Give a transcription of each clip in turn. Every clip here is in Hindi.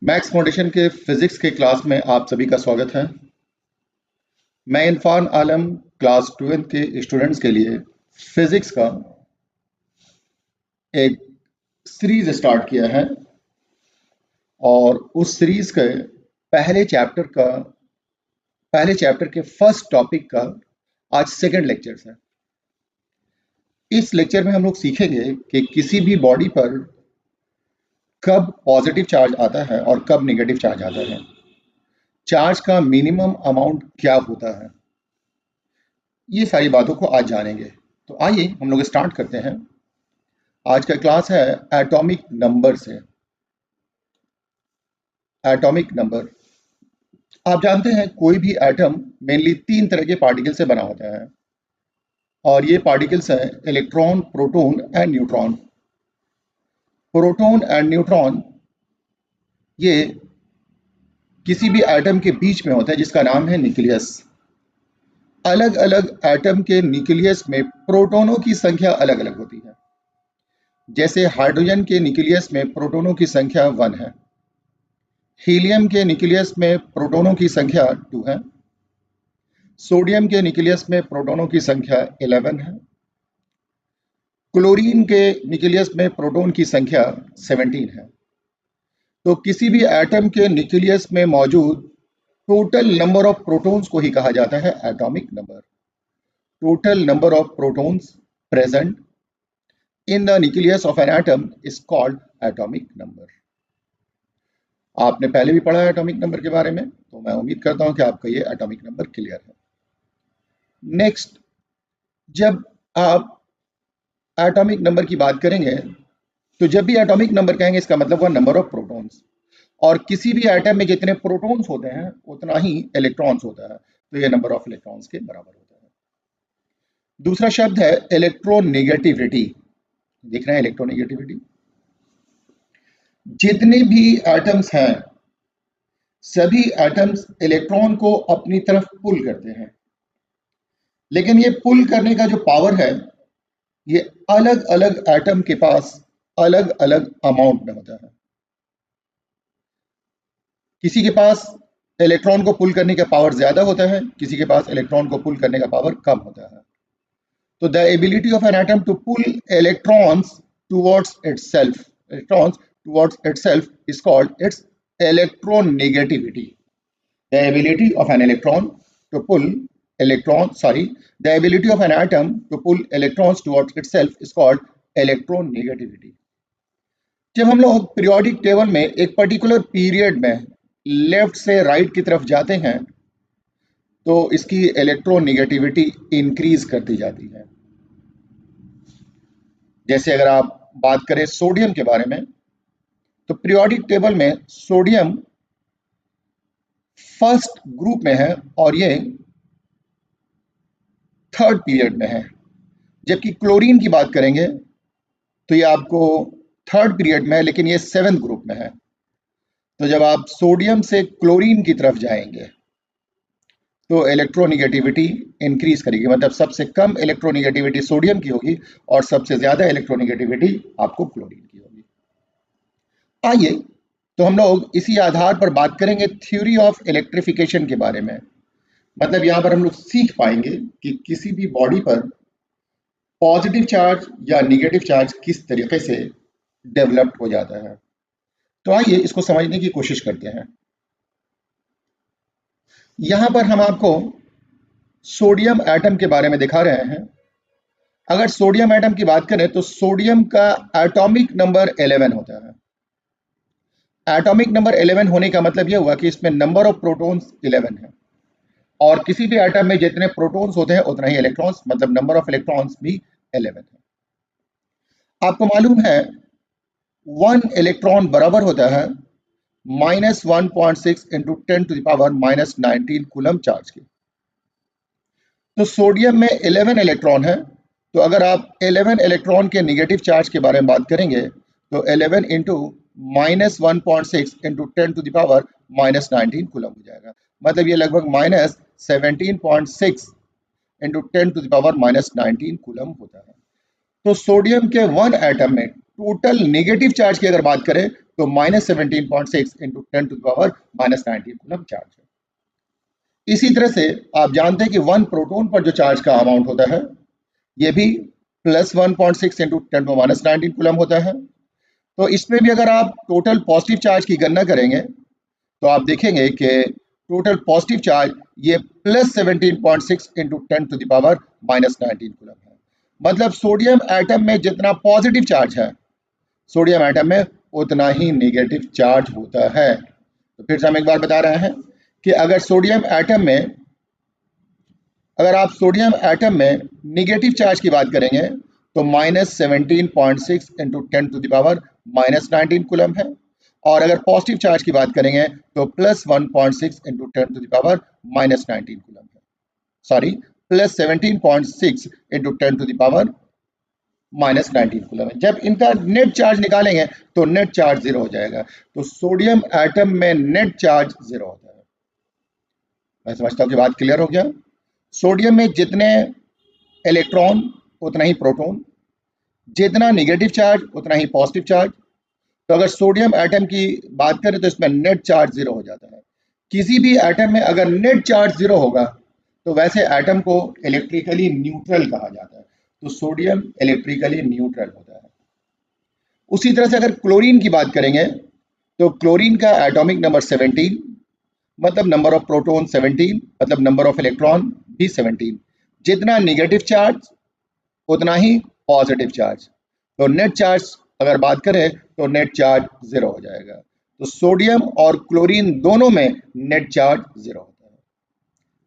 मैथ्स फाउंडेशन के फिजिक्स के क्लास में आप सभी का स्वागत है। मैं इरफान आलम क्लास 12th के स्टूडेंट्स के लिए फिजिक्स का एक सीरीज स्टार्ट किया है और उस सीरीज के पहले चैप्टर के फर्स्ट टॉपिक का आज सेकंड लेक्चर है। इस लेक्चर में हम लोग सीखेंगे कि किसी भी बॉडी पर कब पॉजिटिव चार्ज आता है और कब नेगेटिव चार्ज आता है, चार्ज का मिनिमम अमाउंट क्या होता है, ये सारी बातों को आज जानेंगे। तो आइए हम लोग स्टार्ट करते हैं। आज का क्लास है एटॉमिक नंबर से। एटॉमिक नंबर, आप जानते हैं कोई भी एटम मेनली 3 तरह के पार्टिकल से बना होता है और ये पार्टिकल्स हैं electron, proton and neutron. Proton and neutron ये किसी भी एटम के बीच में होता है जिसका नाम है न्यूक्लियस। अलग अलग एटम के न्यूक्लियस में प्रोटॉनों की संख्या अलग अलग होती है। जैसे हाइड्रोजन के न्यूक्लियस में प्रोटॉनों की संख्या 1 है, हीलियम के न्यूक्लियस में प्रोटॉनों की संख्या 2 है, सोडियम के न्यूक्लियस में प्रोटॉनों की संख्या 11 है, क्लोरीन के न्यूक्लियस में प्रोटॉन की संख्या 17 है। तो किसी भी एटम के न्यूक्लियस में मौजूद टोटल नंबर ऑफ प्रोटॉन्स को ही कहा जाता है atomic number. Total number of protons present in the nucleus of an atom is called atomic number। आपने पहले भी पढ़ा है एटॉमिक नंबर के बारे में, तो मैं उम्मीद करता हूं कि आपका ये एटॉमिक नंबर क्लियर है। नेक्स्ट, जब आप एटॉमिक नंबर की बात करेंगे तो जब भी एटॉमिक नंबर कहेंगे इसका मतलब हुआ नंबर ऑफ प्रोटॉन्स, और किसी भी एटम में जितने प्रोटॉन्स होते हैं उतना ही इलेक्ट्रॉन्स होता है, तो ये नंबर ऑफ इलेक्ट्रॉन्स के बराबर होता है। दूसरा शब्द है इलेक्ट्रोनेगेटिविटी। देख रहे हैं इलेक्ट्रोनेगेटिविटी, जितने भी एटम्स हैं सभी एटम्स इलेक्ट्रॉन को अपनी तरफ पुल करते हैं, लेकिन ये पुल करने का जो पावर है ये अलग अलग एटम के पास अलग अलग अमाउंट में होता है। किसी के पास इलेक्ट्रॉन को पुल करने का पावर ज्यादा होता है, किसी के पास इलेक्ट्रॉन को पुल करने का पावर कम होता है। तो the ability of an atom to pull electrons towards itself is called its electronegativity। The ability of an atom to pull electrons towards itself is called electronegativity। जब हम लोग पीरियोडिक टेबल में एक पर्टिकुलर पीरियड में लेफ्ट से राइट की तरफ जाते हैं तो इसकी इलेक्ट्रोनेगेटिविटी इंक्रीज करती जाती है। जैसे अगर आप बात करें सोडियम के बारे में, तो पीरियोडिक टेबल में सोडियम फर्स्ट ग्रुप में है और ये थर्ड पीरियड में है। जबकि क्लोरीन की बात करेंगे तो ये आपको थर्ड पीरियड में है, लेकिन ये 7th ग्रुप में है। तो जब आप सोडियम से क्लोरीन की तरफ जाएंगे तो इलेक्ट्रोनेगेटिविटी इंक्रीज करेगी, मतलब सबसे कम इलेक्ट्रोनेगेटिविटी सोडियम की होगी और सबसे ज्यादा इलेक्ट्रोनेगेटिविटी आपको क्लोरीन की होगी। आइए तो हम लोग इसी आधार पर बात करेंगे थ्योरी ऑफ इलेक्ट्रिफिकेशन के बारे में। मतलब यहां पर हम लोग सीख पाएंगे कि किसी भी बॉडी पर पॉजिटिव चार्ज या नेगेटिव चार्ज किस तरीके से डेवलप्ड हो जाता है। तो आइए इसको समझने की कोशिश करते हैं। यहां पर हम आपको सोडियम एटम के बारे में दिखा रहे हैं। अगर सोडियम एटम की बात करें तो सोडियम का एटॉमिक नंबर 11 होता है। एटॉमिक नंबर 11 होने का मतलब यह हुआ कि इसमें नंबर ऑफ प्रोटॉन्स 11 है, और किसी भी एटम में जितने प्रोटॉन्स होते हैं उतना ही इलेक्ट्रॉन्स, मतलब नंबर ऑफ इलेक्ट्रॉन्स भी 11 है। आपको मालूम है 1 इलेक्ट्रॉन बराबर होता है -1.6 इंटू 10⁻⁻19 कूलम चार्ज के। तो सोडियम में 11 इलेक्ट्रॉन है, तो अगर आप 11 इलेक्ट्रॉन के नेगेटिव चार्ज के बारे में बात करेंगे तो 11 इंटू -1.6 इंटू 10⁻⁻19 कूलम हो जाएगा। मतलब ये लगभग -17.6 इंटू 10⁻⁻19 कूलम होता है। तो सोडियम के 1 एटम में टोटल नेगेटिव चार्ज की अगर बात करें तो -17.6 इंटू 10⁻⁻19 कूलम चार्ज है। इसी तरह से आप जानते हैं कि 1 प्रोटॉन पर जो चार्ज का अमाउंट होता है ये भी +1.6 इंटू 10⁻⁻19 कूलम होता है। तो इसमें भी अगर आप टोटल पॉजिटिव चार्ज की गणना करेंगे तो आप देखेंगे कि टोटल पॉजिटिव चार्ज ये +17.6 इंटू 10⁻⁻19 कूलम है। मतलब सोडियम एटम में जितना पॉजिटिव चार्ज है सोडियम एटम में उतना ही नेगेटिव चार्ज होता है। तो फिर से हम एक बार बता रहे हैं कि अगर आप सोडियम एटम में नेगेटिव चार्ज की बात करेंगे तो -17.6 इंटू 10⁻⁻19 कूलम है, और अगर पॉजिटिव चार्ज की बात करेंगे तो +1.6 इंटू 10⁻⁻19 कूलम है। सॉरी, +17.6 इंटू 10⁻⁻19 कूलम है। जब इनका नेट चार्ज निकालेंगे तो नेट चार्ज 0 हो जाएगा। तो सोडियम एटम में नेट चार्ज 0 होता है। मैं समझता हूँ कि बात क्लियर हो गया। सोडियम में जितने इलेक्ट्रॉन उतना ही प्रोटॉन, जितना नेगेटिव चार्ज उतना ही पॉजिटिव चार्ज। तो अगर सोडियम एटम की बात करें तो इसमें नेट चार्ज 0 हो जाता है। किसी भी एटम में अगर नेट चार्ज 0 होगा तो वैसे एटम को इलेक्ट्रिकली न्यूट्रल कहा जाता है। तो सोडियम इलेक्ट्रिकली न्यूट्रल होता है। उसी तरह से अगर क्लोरीन की बात करेंगे तो क्लोरीन का एटॉमिक नंबर 17, मतलब नंबर ऑफ प्रोटॉन 17, मतलब नंबर ऑफ इलेक्ट्रॉन भी 17। जितना नेगेटिव चार्ज उतना ही पॉजिटिव चार्ज। तो नेट चार्ज अगर बात करें तो नेट चार्ज 0 हो जाएगा। तो सोडियम और क्लोरीन दोनों में नेट चार्ज 0 होता है।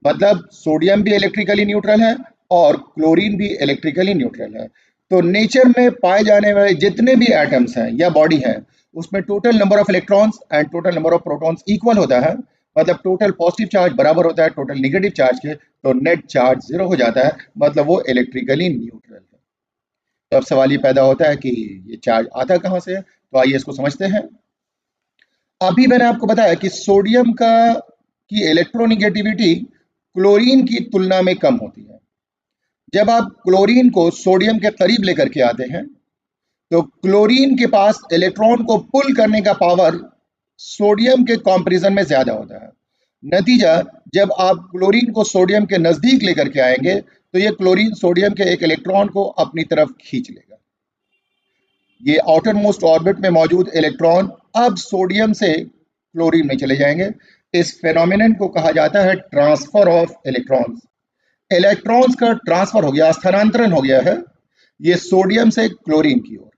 मतलब सोडियम भी इलेक्ट्रिकली न्यूट्रल है और क्लोरीन भी इलेक्ट्रिकली न्यूट्रल है। तो नेचर में पाए जाने वाले जितने भी एटम्स हैं या बॉडी है उसमें total number of electrons and total number of protons equal होता है। मतलब टोटल पॉजिटिव चार्ज बराबर होता है टोटल नेगेटिव चार्ज के। तो नेट चार्ज 0 हो जाता है, मतलब वो इलेक्ट्रिकली न्यूट्रल है। तो अब सवाल ये पैदा होता है कि ये चार्ज आता कहाँ से है। तो आइए इसको समझते हैं। अभी मैंने आपको बताया कि सोडियम की इलेक्ट्रोनेगेटिविटी क्लोरीन की तुलना में कम होती है। जब आप क्लोरीन को सोडियम के करीब लेकर के आते हैं तो क्लोरीन के पास इलेक्ट्रॉन को पुल करने का पावर सोडियम के कंपैरिजन में ज्यादा होता है। नतीजा, जब आप क्लोरीन को सोडियम के नजदीक लेकर के आएंगे तो ये क्लोरीन सोडियम के एक इलेक्ट्रॉन को अपनी तरफ खींच लेगा। ये आउटर मोस्ट ऑर्बिट में मौजूद इलेक्ट्रॉन अब सोडियम से क्लोरीन में चले जाएंगे। इस फेनोमेनन को कहा जाता है ट्रांसफर ऑफ इलेक्ट्रॉन्स। इलेक्ट्रॉन्स का ट्रांसफर हो गया, स्थानांतरण हो गया है ये सोडियम से क्लोरीन की ओर।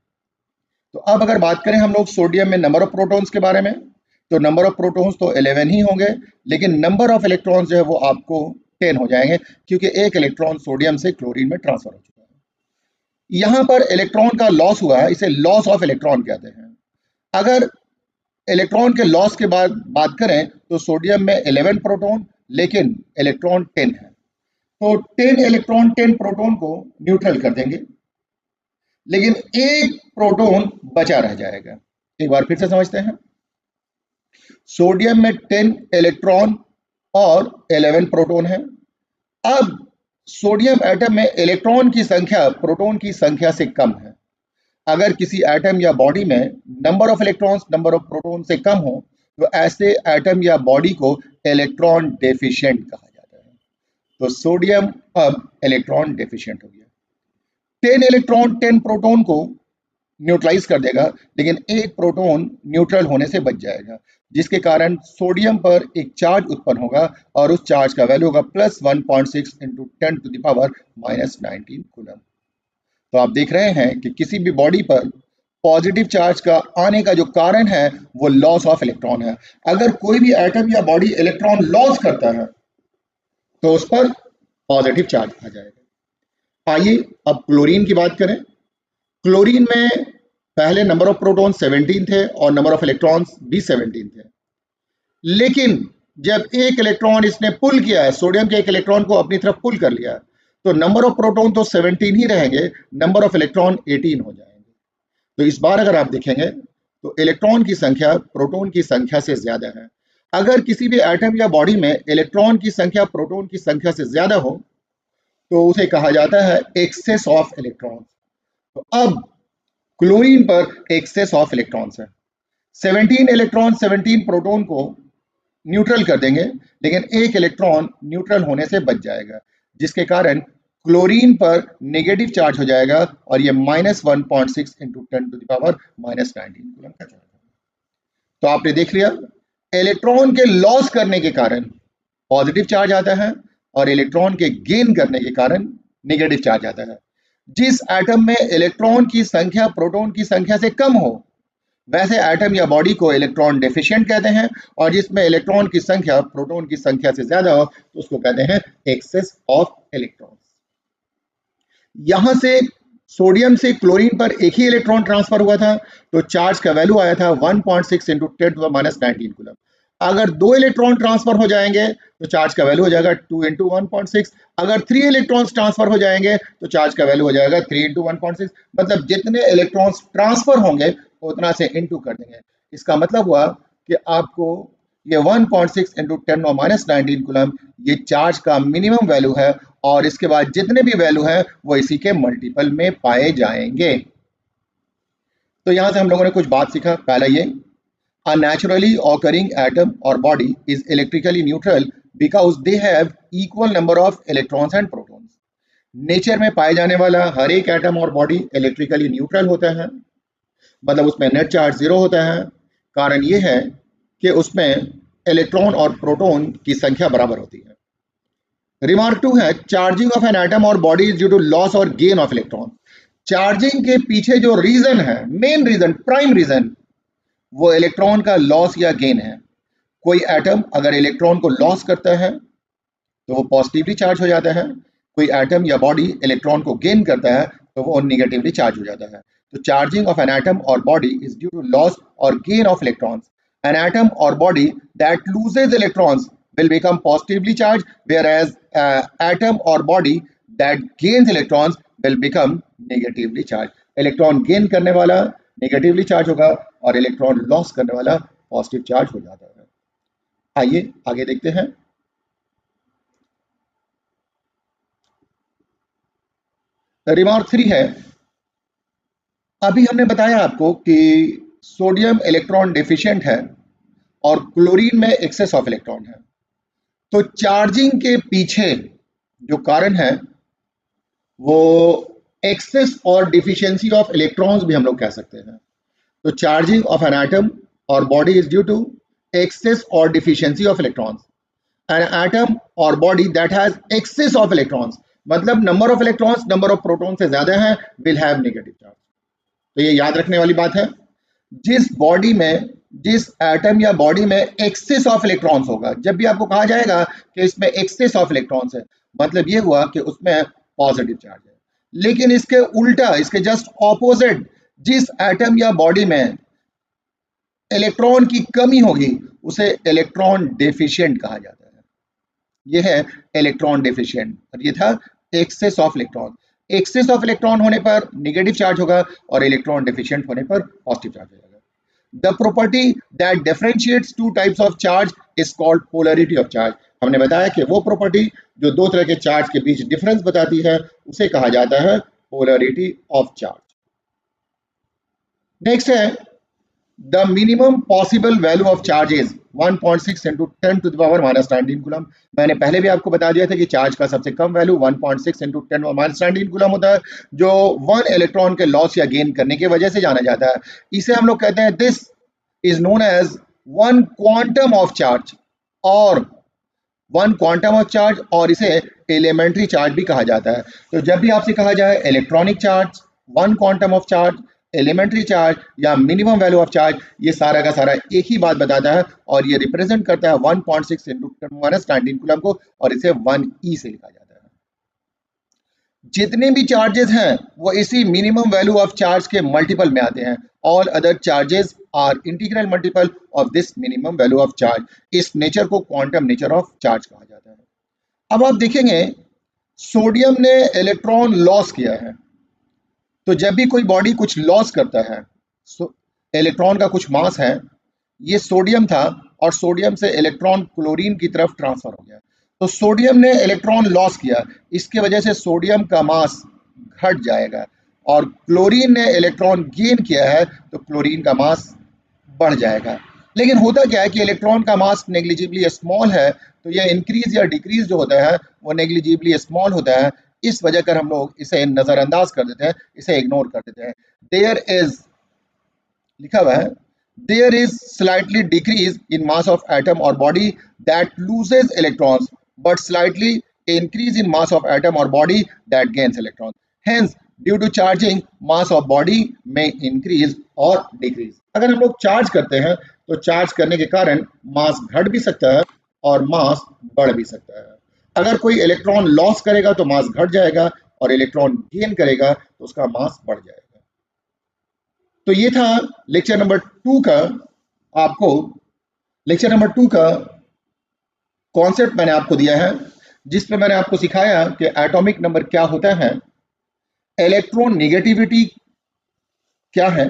तो अब अगर बात करें हम लोग सोडियम में नंबर ऑफ प्रोटॉन्स के बारे में, तो नंबर ऑफ प्रोटॉन्स तो 11 ही होंगे, लेकिन नंबर ऑफ इलेक्ट्रॉन्स जो है वो आपको 10 हो जाएंगे क्योंकि एक इलेक्ट्रॉन सोडियम से क्लोरीन में ट्रांसफर हो चुका है। यहां पर इलेक्ट्रॉन का लॉस हुआ है, इसे लॉस ऑफ इलेक्ट्रॉन कहते हैं। अगर इलेक्ट्रॉन के लॉस के बाद बात करें तो सोडियम में 11 प्रोटॉन लेकिन इलेक्ट्रॉन 10 है। तो 10 इलेक्ट्रॉन 10 प्रोटॉन को न्यूट्रल कर देंगे, लेकिन एक प्रोटॉन बचा रह जाएगा। एक बार फिर से समझते हैं। सोडियम में 10 इलेक्ट्रॉन और 11 प्रोटॉन है। अब सोडियम एटम में इलेक्ट्रॉन की संख्या प्रोटॉन की संख्या से कम है। अगर किसी एटम या बॉडी में number of electrons number of proton से कम हो तो ऐसे एटम या बॉडी को इलेक्ट्रॉन डेफिशिएंट कहा जाता है। तो सोडियम अब इलेक्ट्रॉन डेफिशिएंट हो गया। 10 इलेक्ट्रॉन 10 प्रोटॉन को न्यूट्रलाइज कर देगा, लेकिन एक प्रोटॉन न्यूट्रल होने से बच जाएगा, जिसके कारण सोडियम पर एक चार्ज उत्पन्न होगा और उस चार्ज का वैल्यू होगा +1.6 इंटू 10⁻⁻19 कूलम। तो आप देख रहे हैं कि किसी भी बॉडी पर पॉजिटिव चार्ज का आने का जो कारण है वो लॉस ऑफ इलेक्ट्रॉन है। अगर कोई भी एटम या बॉडी इलेक्ट्रॉन लॉस करता है तो उस पर पॉजिटिव चार्ज आ जाएगा। आइए अब क्लोरीन की बात करें। क्लोरीन में पहले नंबर ऑफ प्रोटॉन 17 थे और नंबर ऑफ इलेक्ट्रॉन्स भी 17 थे, लेकिन जब एक इलेक्ट्रॉन इसने पुल किया है, सोडियम के एक इलेक्ट्रॉन को अपनी तरफ पुल कर लिया, तो नंबर ऑफ प्रोटॉन तो 17 ही रहेंगे, नंबर ऑफ इलेक्ट्रॉन 18 हो जाएंगे। तो इस बार अगर आप देखेंगे तो इलेक्ट्रॉन की संख्या प्रोटॉन की संख्या से ज्यादा है। अगर किसी भी एटम या बॉडी में इलेक्ट्रॉन की संख्या प्रोटॉन की संख्या से ज्यादा हो तो उसे कहा जाता है एक्सेस ऑफ इलेक्ट्रॉन्स। तो अब क्लोरीन पर एक्सेस ऑफ इलेक्ट्रॉन्स है। 17 इलेक्ट्रॉन 17 प्रोटॉन को न्यूट्रल कर देंगे, लेकिन एक इलेक्ट्रॉन न्यूट्रल होने से बच जाएगा, जिसके कारण क्लोरीन पर नेगेटिव चार्ज हो जाएगा और ये -1.6 इंटू 10⁻⁻19 कूलम का चार्ज होगा। तो आपने देख लिया, इलेक्ट्रॉन के लॉस करने के कारण पॉजिटिव चार्ज आता है और इलेक्ट्रॉन के गेन करने के कारण नेगेटिव चार्ज आता है। जिस एटम में इलेक्ट्रॉन की संख्या प्रोटॉन की संख्या से कम हो, वैसे एटम या बॉडी को इलेक्ट्रॉन डेफिशिएंट कहते हैं, और जिसमें इलेक्ट्रॉन की संख्या प्रोटॉन की संख्या से ज्यादा हो तो उसको कहते हैं एक्सेस ऑफ इलेक्ट्रॉन्स। यहां से सोडियम से क्लोरीन पर एक ही इलेक्ट्रॉन ट्रांसफर हुआ था, तो चार्ज का वैल्यू आया था 1.6 इंटू 10⁻⁻19 कूलम। अगर 2 इलेक्ट्रॉन ट्रांसफर हो जाएंगे तो चार्ज का वैल्यू हो जाएगा 2 इंटू 1.6। अगर 3 इलेक्ट्रॉन्स ट्रांसफर हो जाएंगे तो चार्ज का वैल्यू हो जाएगा 3 इंटू 1.6। मतलब जितने इलेक्ट्रॉन्स ट्रांसफर होंगे उतना से इंटू कर देंगे। इसका मतलब हुआ कि आपको ये 1.6 इंटू 10⁻⁻19 कूलम ये चार्ज का मिनिमम वैल्यू है, और इसके बाद जितने भी वैल्यू है वो इसी के मल्टीपल में पाए जाएंगे। तो यहां से हम लोगों ने कुछ बात सीखा। पहला ये, a naturally occurring atom or body is electrically neutral because they have equal number of electrons and protons. Nature में पाए जाने वाला हर एक atom or body electrically neutral होता है, मतलब उसमें नेट चार्ज 0 होता है। कारण ये है कि उसमें इलेक्ट्रॉन और प्रोटॉन की संख्या बराबर होती है। रिमार्क 2 है, charging of an atom or body is due to loss or gain of electron. Charging के पीछे जो रीजन है, मेन रीजन, प्राइम रीजन, वो इलेक्ट्रॉन का लॉस या गेन है। कोई एटम अगर इलेक्ट्रॉन को लॉस करता है तो वो पॉजिटिवली चार्ज हो जाता है, कोई एटम या बॉडी इलेक्ट्रॉन को गेन करता है तो वो नेगेटिवली चार्ज हो जाता है। तो charging of an atom or body is due to loss or gain of electrons. An atom or body that loses electrons will become positively charged, whereas atom or body that gains electrons will become negatively charged. Electron gain करने वाला नेगेटिवली चार्ज होगा और इलेक्ट्रॉन लॉस करने वाला पॉजिटिव चार्ज हो जाता है। आइए आगे देखते हैं। रिमार्क 3 है, अभी हमने बताया आपको कि सोडियम इलेक्ट्रॉन डेफिशिएंट है और क्लोरीन में एक्सेस ऑफ इलेक्ट्रॉन है। तो चार्जिंग के पीछे जो कारण है वो access or deficiency of electrons भी हम लोग कह सकते हैं। तो charging of an atom or body is due to excess or deficiency of electrons. An atom or body that has excess of electrons, मतलब number of electrons number of proton से ज्यादा है, विल हैव नेगेटिव चार्ज। तो ये याद रखने वाली बात है। जिस बॉडी में, जिस एटम या बॉडी में एक्सेस ऑफ इलेक्ट्रॉन्स होगा, जब भी आपको कहा जाएगा कि इसमें एक्सेस ऑफ इलेक्ट्रॉन्स है, मतलब ये हुआ कि उसमें पॉजिटिव चार्ज है। लेकिन इसके उल्टा, इसके जस्ट ऑपोजिट, जिस एटम या बॉडी में इलेक्ट्रॉन की कमी होगी उसे इलेक्ट्रॉन डेफिशिएंट कहा जाता है। यह है इलेक्ट्रॉन डेफिशिएंट, और ये था excess of electron. Excess of electron होने पर नेगेटिव चार्ज होगा और इलेक्ट्रॉन डेफिशिएंट होने पर पॉजिटिव चार्ज होगा। The property that differentiates two types of charge is called polarity of charge. हमने बताया कि वो प्रॉपर्टी जो दो तरह के चार्ज के बीच डिफरेंस बताती है उसे कहा जाता है polarity of charge. नेक्स्ट है, the minimum possible value of charge is 1.6 into 10⁻⁻19 coulomb. मैंने पहले भी आपको बता दिया था कि चार्ज का सबसे कम वैल्यू 1.6 into 10⁻⁻19 कूलम होता है, जो 1 इलेक्ट्रॉन के लॉस या गेन करने की वजह से जाना जाता है। इसे हम लोग कहते हैं, this is known as 1 quantum of charge, और 1 क्वांटम ऑफ चार्ज, और इसे एलिमेंट्री चार्ज भी कहा जाता है। तो जब भी आपसे कहा जाए electronic charge, 1 quantum of charge, elementary charge या मिनिमम वैल्यू ऑफ चार्ज, ये सारा का सारा एक ही बात बताता है, और ये रिप्रेजेंट करता है 1.6 इंटू 10⁻⁻19 कूलम को, और इसे 1e से लिखा जाता है। जितने भी चार्जेस हैं वो इसी मिनिमम वैल्यू ऑफ चार्ज के मल्टीपल में आते हैं। All other charges are integral multiple of this minimum value of charge. इस नेचर को क्वांटम नेचर ऑफ चार्ज कहा जाता है। अब आप देखेंगे, सोडियम ने इलेक्ट्रॉन लॉस किया है, तो जब भी कोई बॉडी कुछ लॉस करता है, इलेक्ट्रॉन का कुछ मास है, ये सोडियम था, और सोडियम से इलेक्ट्रॉन क्लोरीन की तरफ ट्रांसफर हो गया। तो सोडियम ने इलेक्ट्रॉन लॉस किया, इसके वजह से सोडियम का मास घट जाएगा, और क्लोरीन ने इलेक्ट्रॉन गेन किया है तो क्लोरीन का मास बढ़ जाएगा। लेकिन होता क्या है कि इलेक्ट्रॉन का मास नेग्लिजिबली स्मॉल है, तो यह इंक्रीज या डिक्रीज जो होता है वो नेग्लिजिबली स्मॉल होता है। इस वजह कर हम लोग इसे नज़रअंदाज कर देते हैं, इसे इग्नोर कर देते हैं। देयर इज लिखा हुआ है, there is slightly decrease in mass of atom or body that loses electrons but slightly increase in mass of atom or body that gains electrons. Hence, due to charging, mass of body may increase or decrease. अगर हम लोग चार्ज करते हैं तो चार्ज करने के कारण मास घट भी सकता है और मास बढ़ भी सकता है। अगर कोई इलेक्ट्रॉन लॉस करेगा तो मास घट जाएगा और इलेक्ट्रॉन गेन करेगा तो उसका मास बढ़ जाएगा। तो ये था लेक्चर नंबर 2 का, आपको लेक्चर नंबर 2 का कॉन्सेप्ट मैंने आपको दिया है, जिसमें मैंने आपको सिखाया कि एटॉमिक नंबर क्या होता है, इलेक्ट्रॉन नेगेटिविटी क्या है,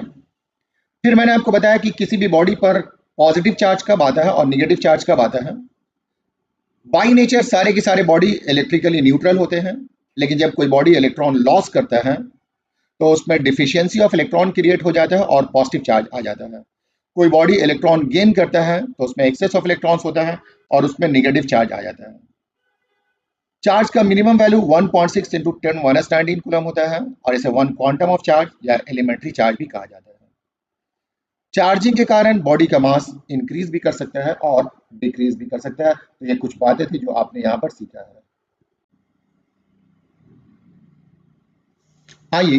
फिर मैंने आपको बताया कि किसी भी बॉडी पर पॉजिटिव चार्ज कब आता है और नेगेटिव चार्ज कब आता है। बाय नेचर सारे के सारे बॉडी इलेक्ट्रिकली न्यूट्रल होते हैं, लेकिन जब कोई बॉडी इलेक्ट्रॉन लॉस करता है तो उसमें डिफिशियंसी ऑफ इलेक्ट्रॉन क्रिएट हो जाता है और पॉजिटिव चार्ज आ जाता है। कोई बॉडी इलेक्ट्रॉन गेन करता है तो उसमें एक्सेस ऑफ इलेक्ट्रॉन्स होता है और उसमें नेगेटिव चार्ज आ जाता है। चार्ज का मिनिमम वैल्यू 1.6 इंटू 10⁻⁹ कूलम होता है और इसे 1 क्वांटम ऑफ चार्ज या एलिमेंट्री चार्ज भी कहा जाता है। चार्जिंग के कारण बॉडी का मास इंक्रीज भी कर सकता है और डिक्रीज भी कर सकता है। तो ये कुछ बातें थी जो आपने यहाँ पर सीखा है। आइए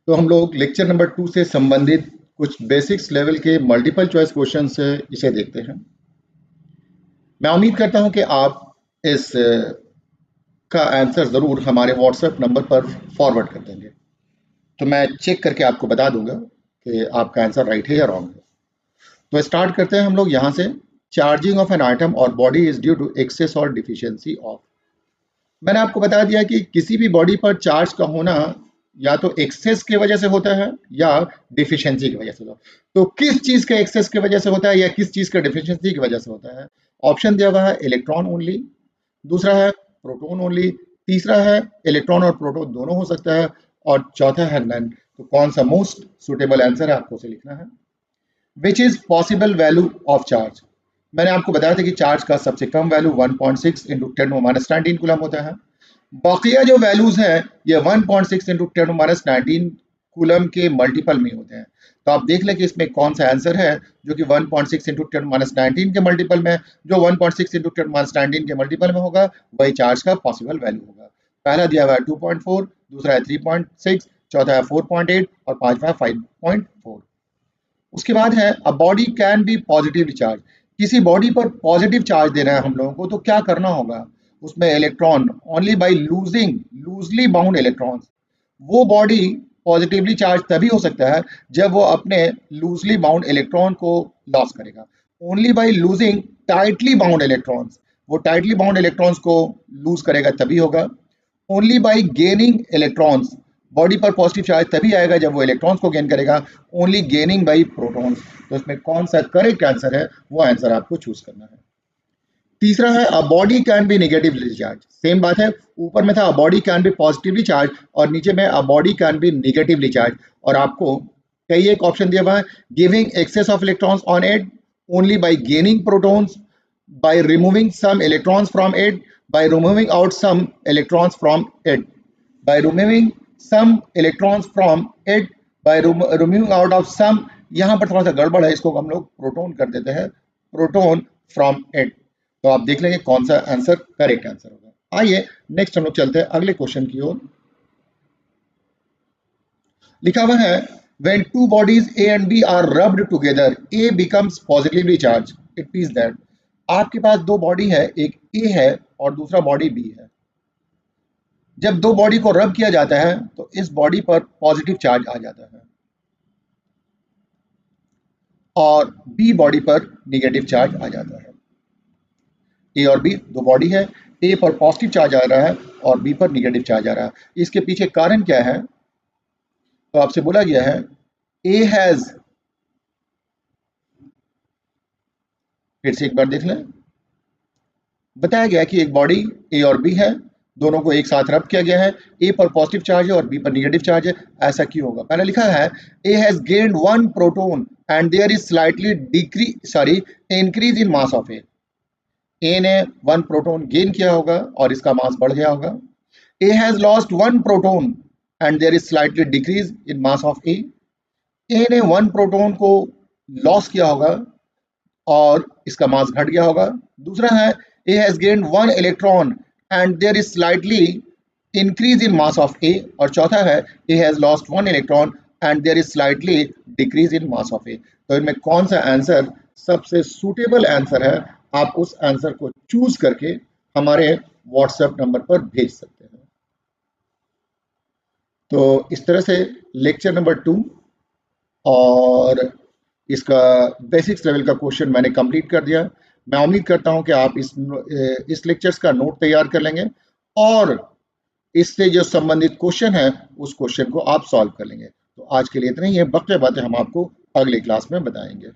तो हम लोग लेक्चर नंबर 2 से संबंधित कुछ बेसिक्स लेवल के मल्टीपल चॉइस क्वेश्चन से इसे देखते हैं। मैं उम्मीद करता हूं कि आप इस का आंसर ज़रूर हमारे व्हाट्सएप नंबर पर फॉरवर्ड कर देंगे, तो मैं चेक करके आपको बता दूंगा कि आपका आंसर राइट है या रॉन्ग है। तो स्टार्ट करते हैं हम लोग यहाँ से। Charging of an atom or body is due to excess or deficiency of. मैंने आपको बता दिया कि किसी भी बॉडी पर चार्ज का होना या तो एक्सेस की वजह से होता है या डिफिशियंसी की वजह से होता है। तो किस चीज़ के एक्सेस की वजह से होता है या किस चीज़ के डिफिशियंसी की वजह से होता है? ऑप्शन दिया हुआ है इलेक्ट्रॉन ओनली, दूसरा है प्रोटॉन ओनली, तीसरा है इलेक्ट्रॉन और प्रोटॉन दोनों हो सकता है, और चौथा है नन। तो कौन सा मोस्ट सुटेबल आंसर है आपको उसे लिखना है। Which is possible value of charge. मैंने आपको बताया था कि चार्ज का सबसे कम वैल्यू 1.6 इंटू 10⁻⁹ कूलम होता है। बाकिया जो वैल्यूज हैं ये 1.6 इंटू 10⁻⁹ कूलम के मल्टीपल में होते हैं। तो आप देख लें कि इसमें कौन सा आंसर है जो कि 1.6 इंटू 10⁻⁹ के मल्टीपल में, जो 1.6 इंटू 10⁻⁹ के मल्टीपल में होगा वही चार्ज का पॉसिबल वैल्यू होगा। पहला दिया हुआ है 2.4, दूसरा है 3.6, चौथा है 4.8 और पांचवा है 5.4। उसके बाद है a body can be positively charge. किसी बॉडी पर पॉजिटिव चार्ज देना है हम लोगों को तो क्या करना होगा? उसमें electron only by losing loosely bound electrons. वो बॉडी पॉजिटिवली चार्ज तभी हो सकता है जब वो अपने लूजली बाउंड इलेक्ट्रॉन को लॉस करेगा। Only by losing tightly bound electrons, वो टाइटली बाउंड इलेक्ट्रॉन्स को लूज करेगा तभी होगा। Only by gaining electrons, body पर पॉजिटिव चार्ज तभी आएगा जब वो इलेक्ट्रॉन्स को गेन करेगा। Only gaining by protons. तो इसमें कौन सा करेक्ट आंसर है वो आंसर आपको चूज करना है। तीसरा है a body can be negatively charge. Same बात है, ऊपर में था a body can be positively charge और नीचे में a body can be negatively charge. और आपको कई एक ऑप्शन दिया हुआ है, giving excess of electrons on it, only by gaining protons, by removing some electrons from it, by removing out some electrons from it, by removing some electrons from it, by removing out of some। यहाँ पर थोड़ा सा गड़बड़ है, इसको हम लोग प्रोटॉन कर देते हैं, प्रोटॉन फ्रॉम इट। तो आप देख लेंगे कौन सा आंसर करेक्ट आंसर होगा। आइए नेक्स्ट हम लोग चलते हैं अगले क्वेश्चन की ओर। लिखा हुआ है when two bodies A and B are rubbed together, A becomes positively charged. It means that आपके पास दो बॉडी है, एक A है और दूसरा बॉडी B है। जब दो बॉडी को रब किया जाता है तो इस बॉडी पर पॉजिटिव चार्ज आ जाता है और बी बॉडी पर नेगेटिव चार्ज आ जाता है। ए और बी दो बॉडी है, ए पर पॉजिटिव चार्ज आ रहा है और बी पर नेगेटिव चार्ज आ रहा है। इसके पीछे कारण क्या है? तो आपसे बोला गया है ए हैज, फिर से एक बार देख लें, बताया गया कि एक बॉडी ए और बी है, दोनों को एक साथ रब किया गया है, ए पर पॉजिटिव चार्ज है और बी पर नेगेटिव चार्ज है। ऐसा क्यों होगा? पहले लिखा है A has gained 1 proton and there is slightly increase in mass of A. A ने 1 प्रोटॉन गेन किया होगा और इसका मास बढ़ गया होगा. A has lost 1 proton and there is slightly decrease in mass of A. A ने 1 प्रोटॉन को लॉस किया होगा और इसका मास घट गया होगा. दूसरा है A has gained 1 electron and there is slightly increase in mass of A. और चौथा है A has lost 1 electron and there is slightly decrease in mass of A. तो इनमें कौन सा आंसर सबसे सूटेबल आंसर है, आप उस आंसर को चूज करके हमारे व्हाट्सएप नंबर पर भेज सकते हैं. तो इस तरह से लेक्चर नंबर 2 और इसका बेसिक्स लेवल का क्वेश्चन मैंने कंप्लीट कर दिया. मैं उम्मीद करता हूं कि आप इस लेक्चर्स का नोट तैयार कर लेंगे और इससे जो संबंधित क्वेश्चन है उस क्वेश्चन को आप सॉल्व कर लेंगे. तो आज के लिए इतना ही है, बाकी बातें हम आपको अगले क्लास में बताएंगे.